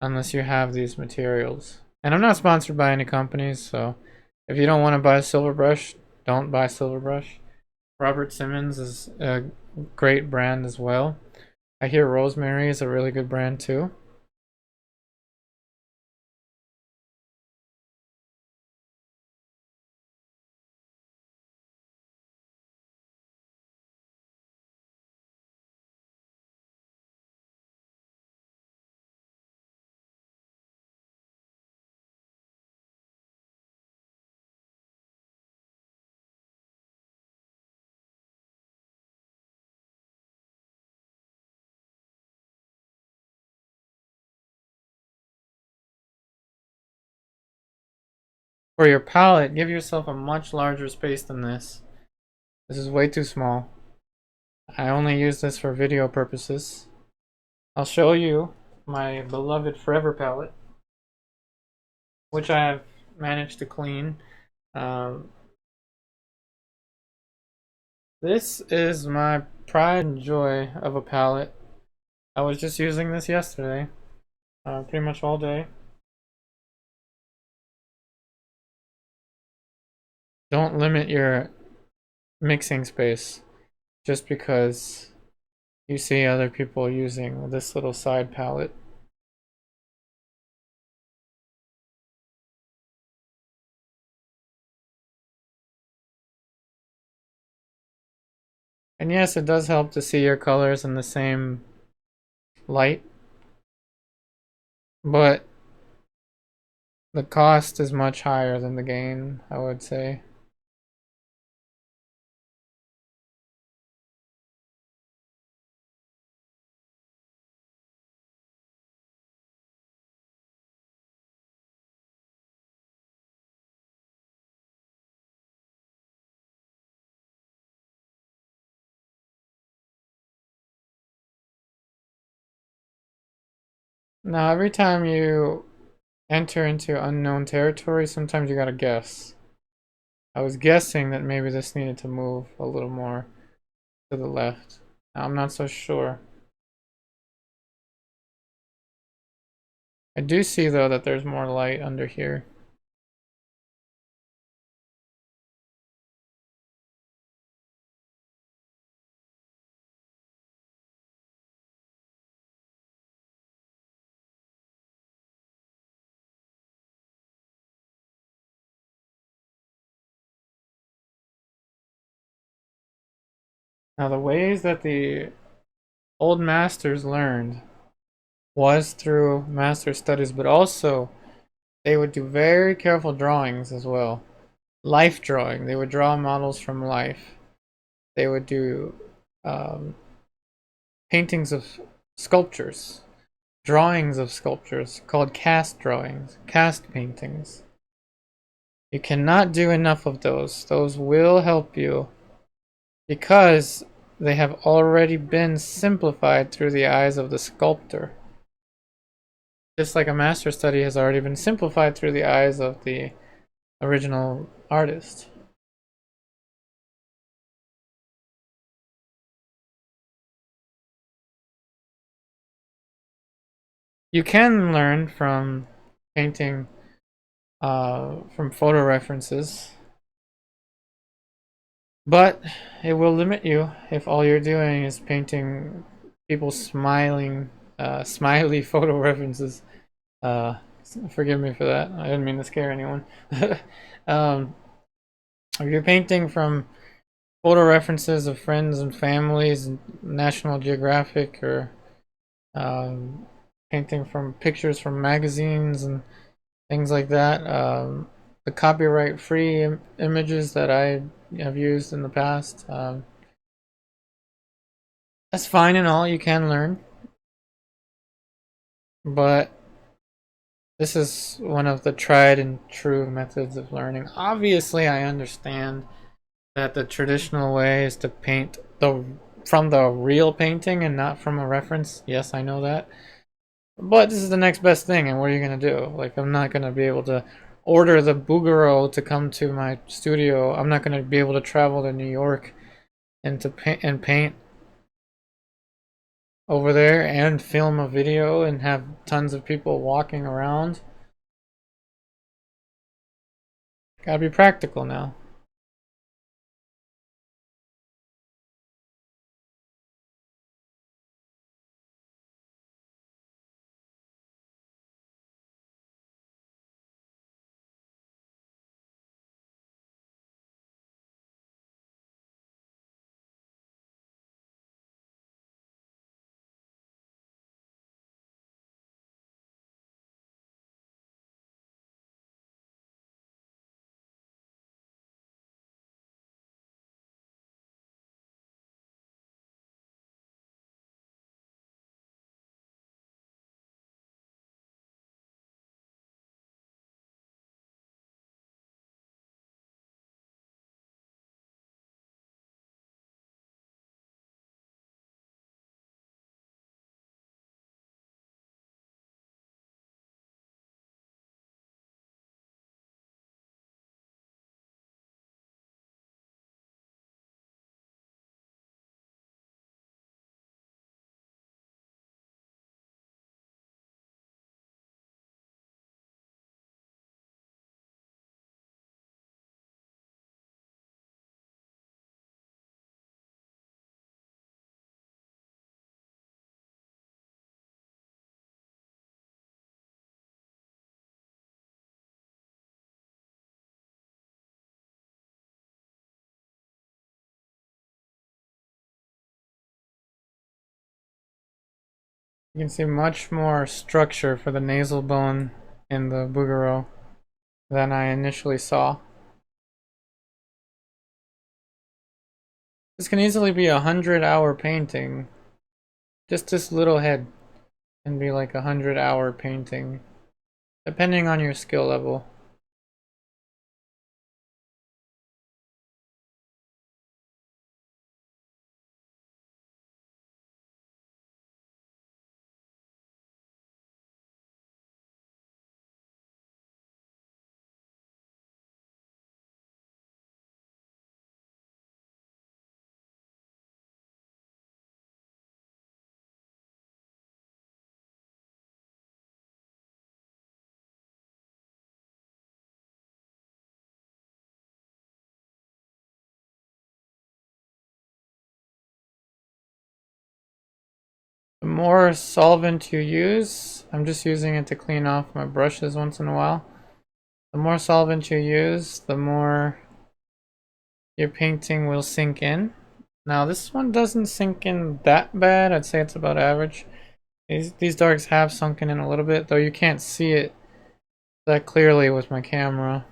unless you have these materials. And I'm not sponsored by any companies, so if you don't want to buy a silver brush, don't buy silver brush. Robert Simmons is a great brand as well. I hear Rosemary is a really good brand too. For your palette, give yourself a much larger space than this. This is way too small. I only use this for video purposes. I'll show you my beloved Forever palette, which I have managed to clean. Um, this is my pride and joy of a palette. I was just using this yesterday, pretty much all day. Don't limit your mixing space just because you see other people using this little side palette. And yes, it does help to see your colors in the same light, but the cost is much higher than the gain, I would say. Now, every time you enter into unknown territory, sometimes you gotta guess. I was guessing that maybe this needed to move a little more to the left. Now, I'm not so sure. I do see, though, that there's more light under here. Now, the ways that the old masters learned was through master studies, but also they would do very careful drawings as well. Life drawing. They would draw models from life. They would do um, paintings of sculptures, drawings of sculptures called cast drawings, cast paintings. You cannot do enough of those. Those will help you because they have already been simplified through the eyes of the sculptor. Just like a master study has already been simplified through the eyes of the original artist. You can learn from painting from photo references, but it will limit you if all you're doing is painting people smiling, smiley photo references. Uh, Forgive me for that. I didn't mean to scare anyone. um, if you're painting from photo references of friends and families, National Geographic, or um, painting from pictures from magazines and things like that. The copyright-free images that I have used in the past. That's fine and all. You can learn, but this is one of the tried and true methods of learning. Obviously, I understand that the traditional way is to paint the from the real painting and not from a reference. Yes, I know that. But this is the next best thing, and what are you gonna do? Like, I'm not gonna be able to order the Bouguereau to come to my studio. I'm not gonna be able to travel to New York and to paint over there and film a video and have tons of people walking around. Gotta be practical now. You can see much more structure for the nasal bone in the Bouguereau than I initially saw. This can easily be 100-hour painting. Just this little head can be like 100-hour painting, depending on your skill level. The more solvent you use, I'm just using it to clean off my brushes once in a while. The more solvent you use, the more your painting will sink in. Now this one doesn't sink in that bad. I'd say it's about average. These darks have sunken in a little bit, though you can't see it that clearly with my camera.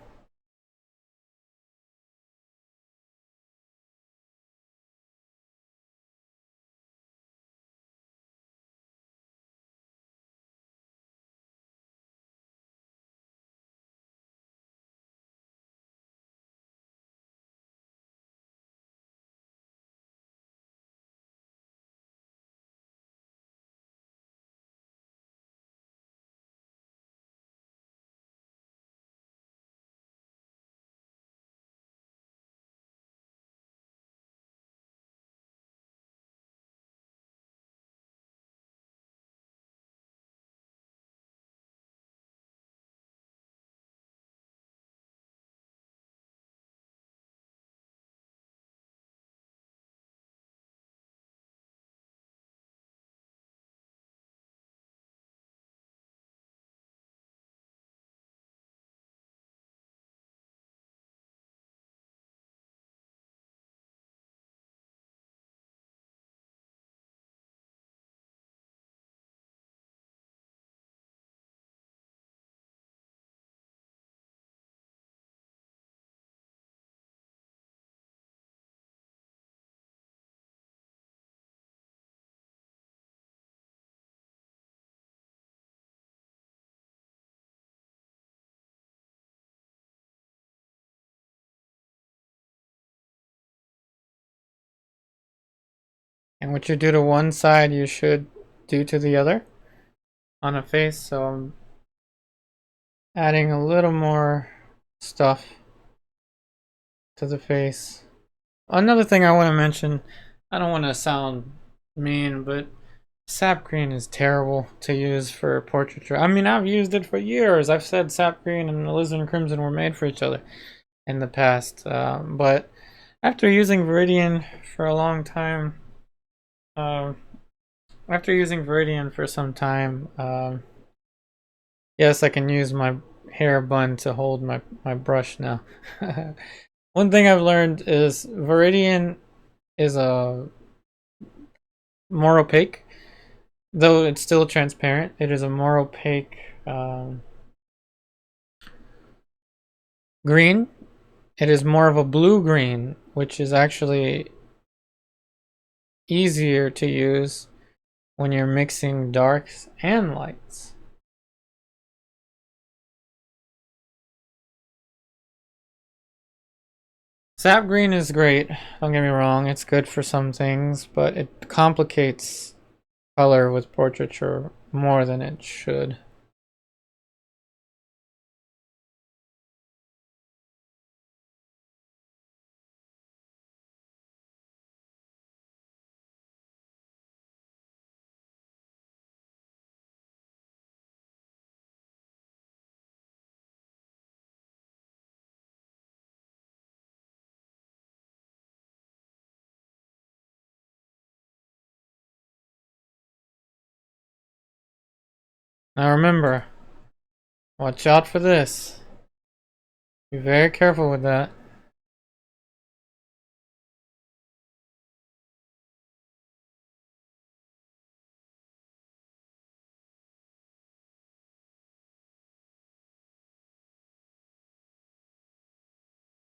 And what you do to one side, you should do to the other on a face. So I'm adding a little more stuff to the face. Another thing I want to mention, I don't want to sound mean, but sap green is terrible to use for portraiture. I mean, I've used it for years. I've said sap green and Alizarin Crimson were made for each other in the past. But after using Viridian for a long time, uh, after using Viridian for some time, yes, I can use my hair bun to hold my brush now. One thing I've learned is Viridian is a more opaque, though it's still transparent. It is a more opaque green. It is more of a blue green, which is actually easier to use when you're mixing darks and lights. Sap green is great, don't get me wrong, it's good for some things, but it complicates color with portraiture more than it should. Now remember, watch out for this. Be very careful with that.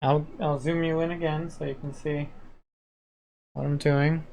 I'll zoom you in again so you can see what I'm doing.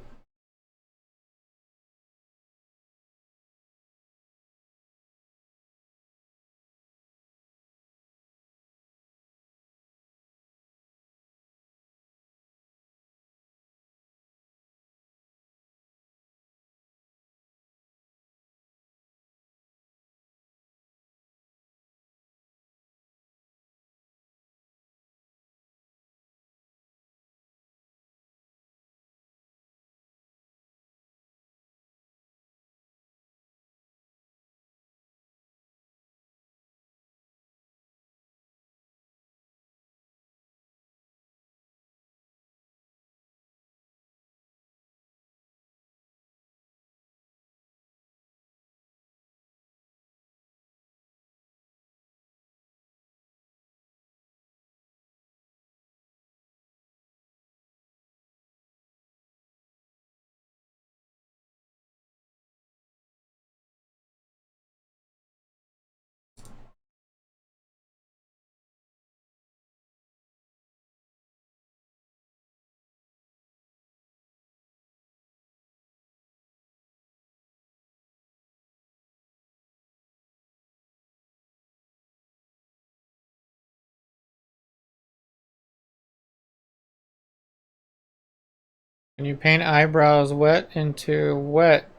When you paint eyebrows wet into wet,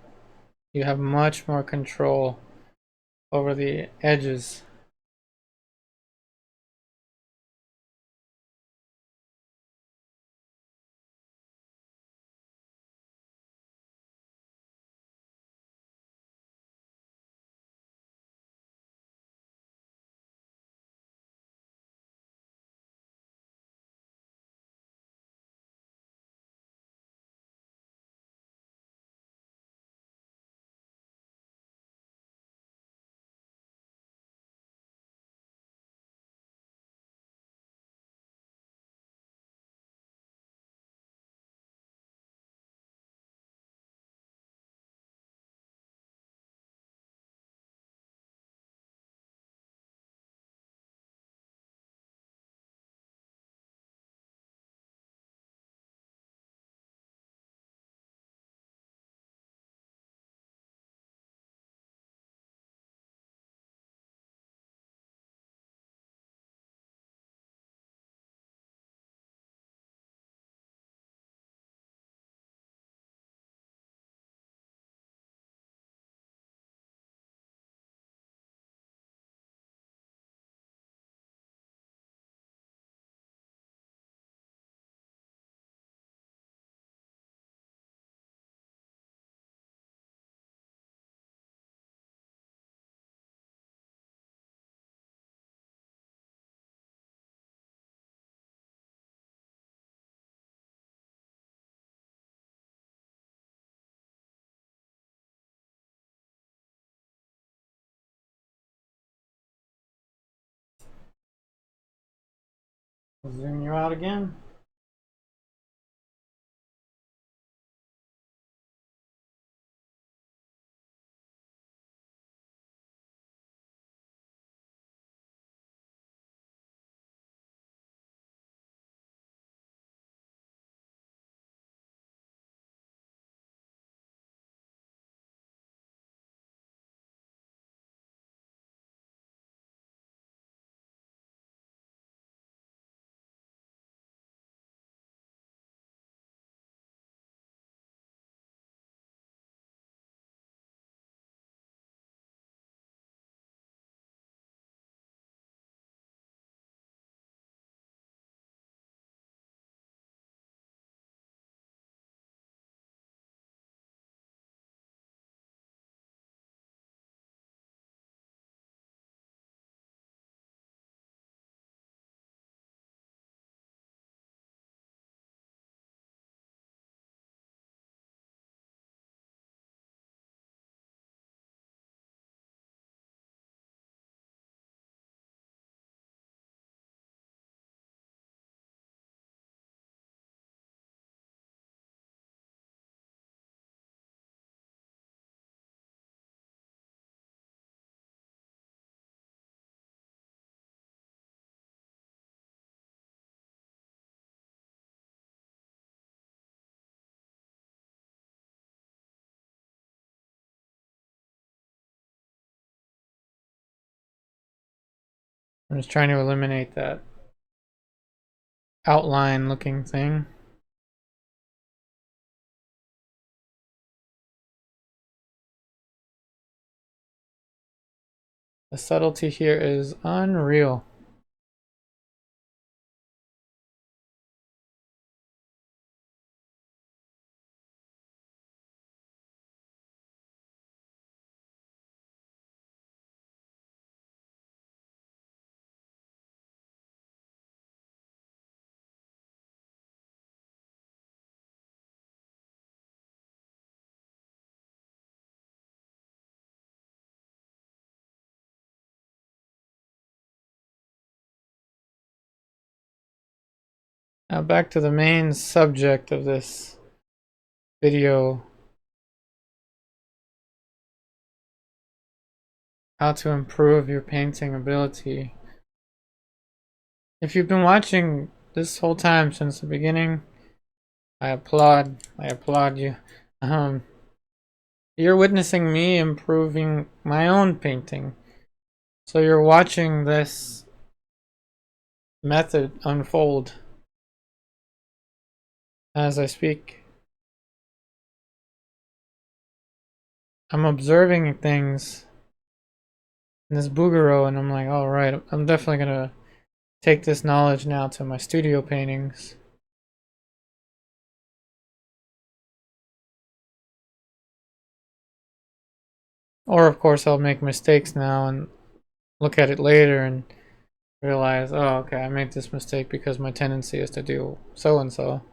you have much more control over the edges. Zoom you out again. I'm just trying to eliminate that outline looking thing. The subtlety here is unreal. Now back to the main subject of this video. How to improve your painting ability. If you've been watching this whole time since the beginning, I applaud you. You're witnessing me improving my own painting. So you're watching this method unfold as I speak. I'm observing things in this Bouguereau and I'm like, all right, I'm definitely gonna take this knowledge now to my studio paintings. Or of course I'll make mistakes now and look at it later and realize, oh, okay, I made this mistake because my tendency is to do so and so.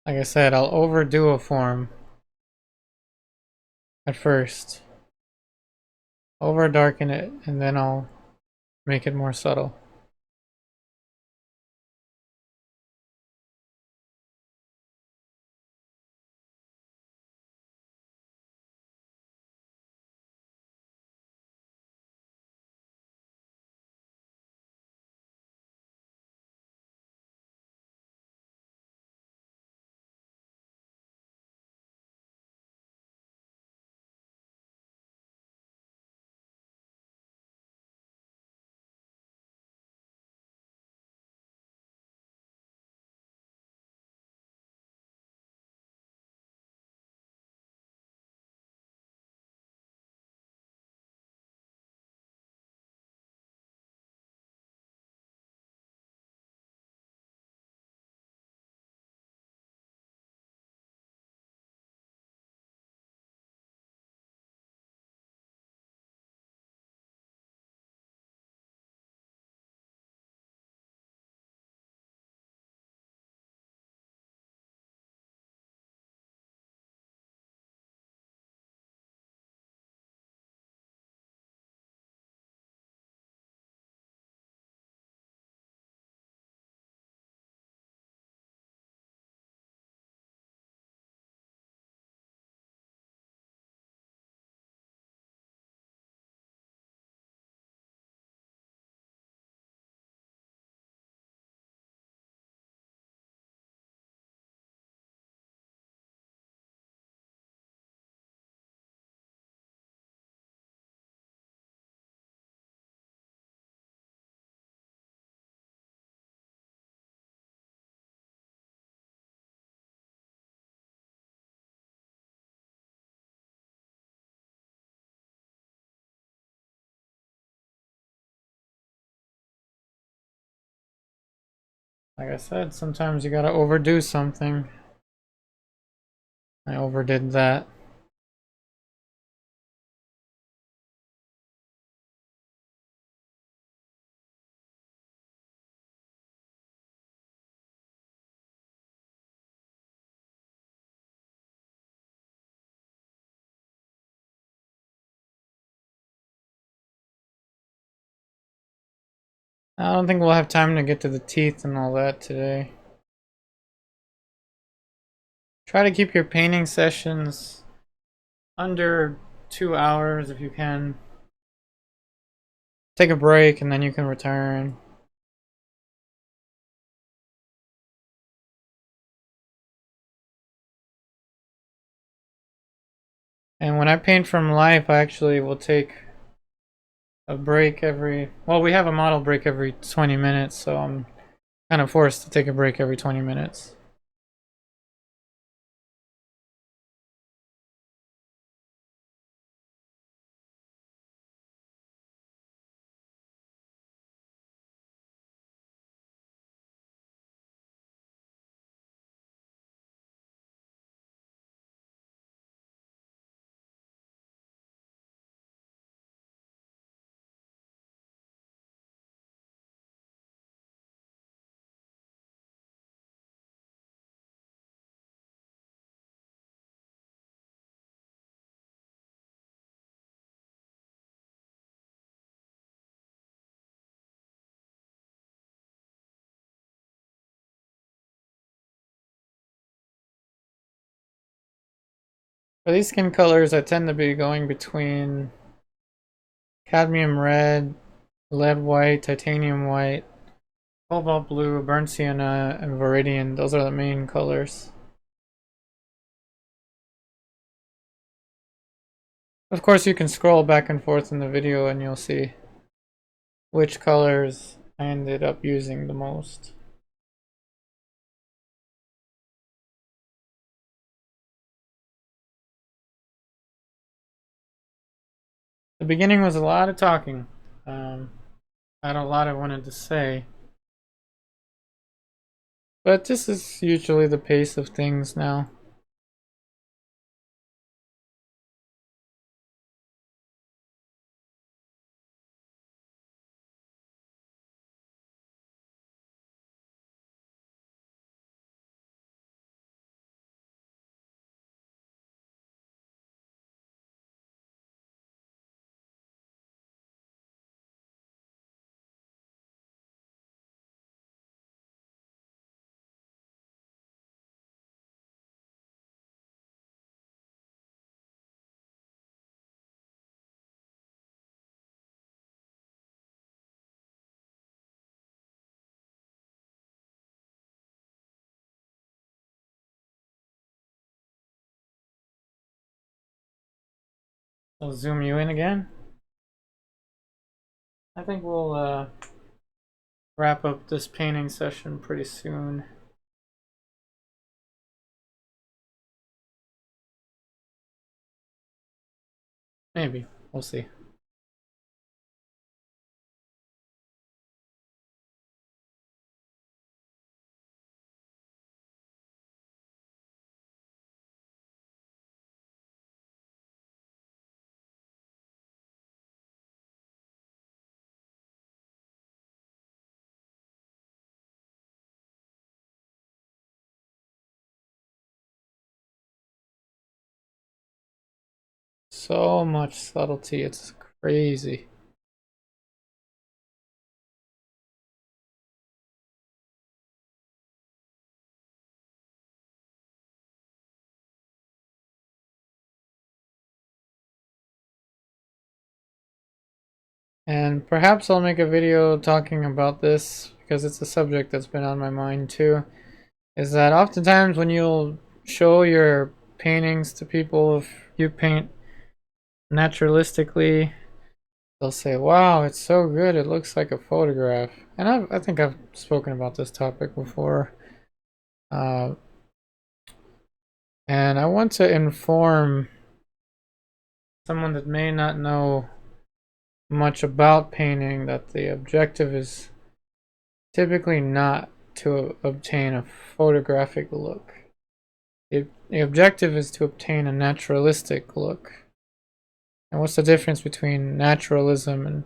Like I said, I'll overdo a form at first, over darken it, and then I'll make it more subtle. Like I said, sometimes you gotta overdo something. I overdid that. I don't think we'll have time to get to the teeth and all that today. Try to keep your painting sessions under 2 hours if you can. Take a break and then you can return. And when I paint from life, I actually will take a break every, well, we have a model break every 20 minutes, so I'm kind of forced to take a break every 20 minutes. For these skin colors, I tend to be going between Cadmium Red, Lead White, Titanium White, Cobalt Blue, Burnt Sienna, and Viridian. Those are the main colors. Of course, you can scroll back and forth in the video and you'll see which colors I ended up using the most. The beginning was a lot of talking. I had a lot I wanted to say. But this is usually the pace of things now. I'll zoom you in again. I think we'll wrap up this painting session pretty soon. Maybe. We'll see. So much subtlety, it's crazy. And perhaps I'll make a video talking about this because it's a subject that's been on my mind too. Is that oftentimes when you'll show your paintings to people, if you paint naturalistically, they'll say, wow, it's so good, it looks like a photograph. And I think I've spoken about this topic before. And I want to inform someone that may not know much about painting that the objective is typically not to obtain a photographic look. The objective is to obtain a naturalistic look. And what's the difference between naturalism and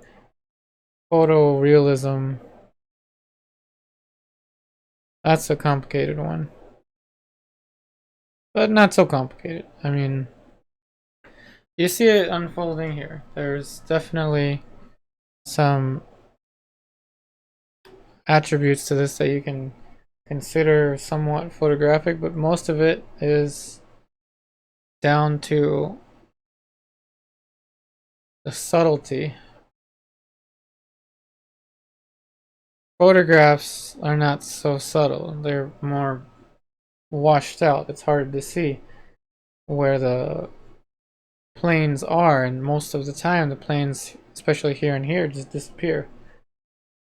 photorealism? That's a complicated one. But not so complicated. I mean, you see it unfolding here. There's definitely some attributes to this that you can consider somewhat photographic, but most of it is down to the subtlety. Photographs are not so subtle, they're more washed out. It's hard to see where the planes are, and most of the time the planes, especially here and here, just disappear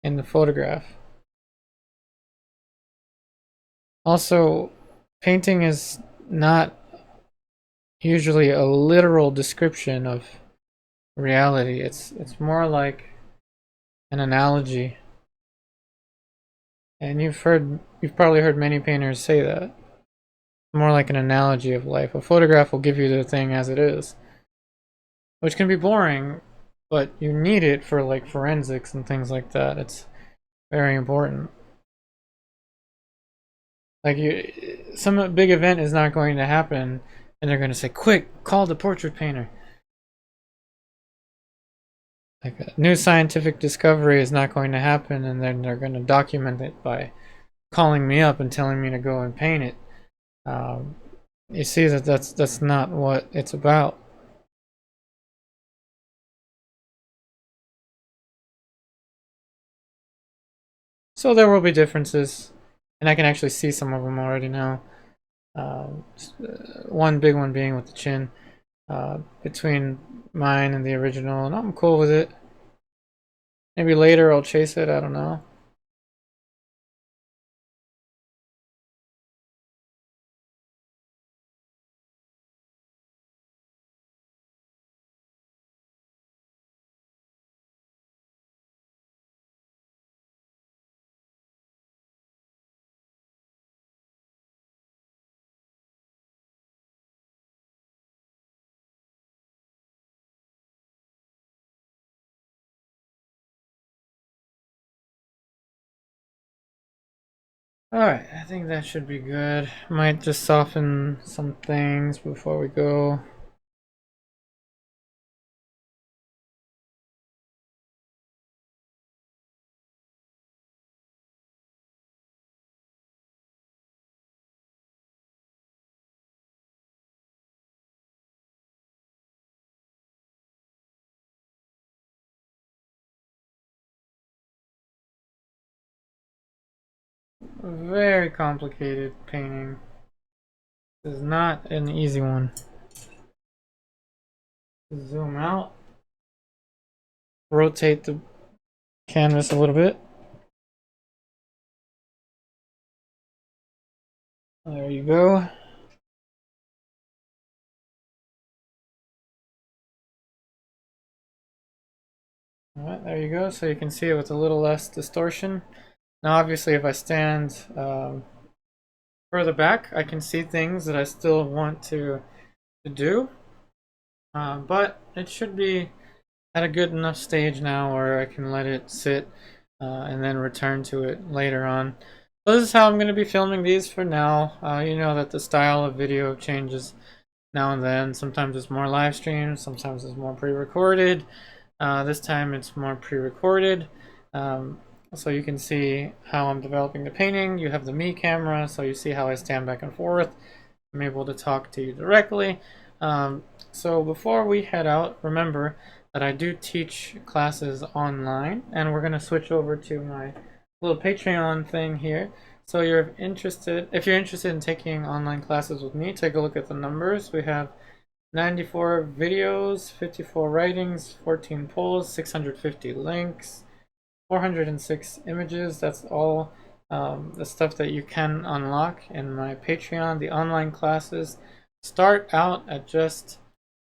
in the photograph. Also, painting is not usually a literal description of reality. It's more like an analogy. And you've probably heard many painters say that. More like an analogy of life. A photograph will give you the thing as it is, which can be boring, but you need it for like forensics and things like that. It's very important. Like some big event is not going to happen, and they're going to say, "Quick, call the portrait painter." Like a new scientific discovery is not going to happen, and then they're going to document it by calling me up and telling me to go and paint it. You see that that's not what it's about. So there will be differences, and I can actually see some of them already now. One big one being with the chin between mine and the original, and I'm cool with it. Maybe later I'll chase it, I don't know. Alright, I think that should be good. Might just soften some things before we go. Very complicated painting. This is not an easy one. zoom out, rotate the canvas a little bit. There you go. Alright, there you go. So you can see it with a little less distortion. Now obviously if I stand further back, I can see things that I still want to do. But it should be at a good enough stage now where I can let it sit and then return to it later on. So this is how I'm going to be filming these for now. You know that the style of video changes now and then. Sometimes it's more live streamed, sometimes it's more pre-recorded. This time it's more pre-recorded. So you can see how I'm developing the painting. You have the me camera, so you see how I stand back and forth. I'm able to talk to you directly. So before we head out, remember that I do teach classes online, and we're going to switch over to my little Patreon thing here. So if you're interested in taking online classes with me, take a look at the numbers. We have 94 videos, 54 writings, 14 polls, 650 links, 406 images. That's all the stuff that you can unlock in my Patreon. The online classes start out at just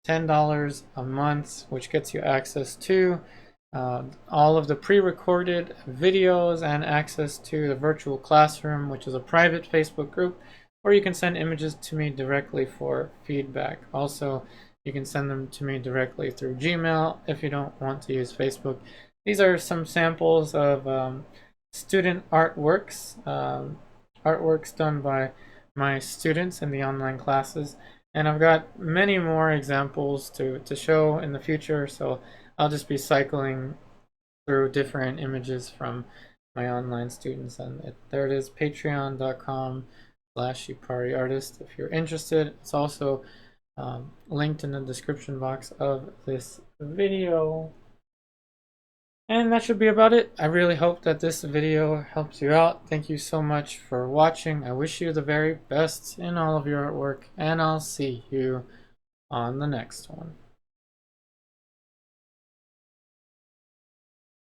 $10 a month, which gets you access to all of the pre-recorded videos and access to the virtual classroom, which is a private Facebook group, or you can send images to me directly for feedback. Also, you can send them to me directly through Gmail if you don't want to use Facebook. These are some samples of student artworks, artworks done by my students in the online classes. And I've got many more examples to show in the future, so I'll just be cycling through different images from my online students. And there it is, patreon.com/YupariArtist if you're interested. It's also linked in the description box of this video. And that should be about it. I really hope that this video helps you out. Thank you so much for watching. I wish you the very best in all of your artwork, and I'll see you on the next one.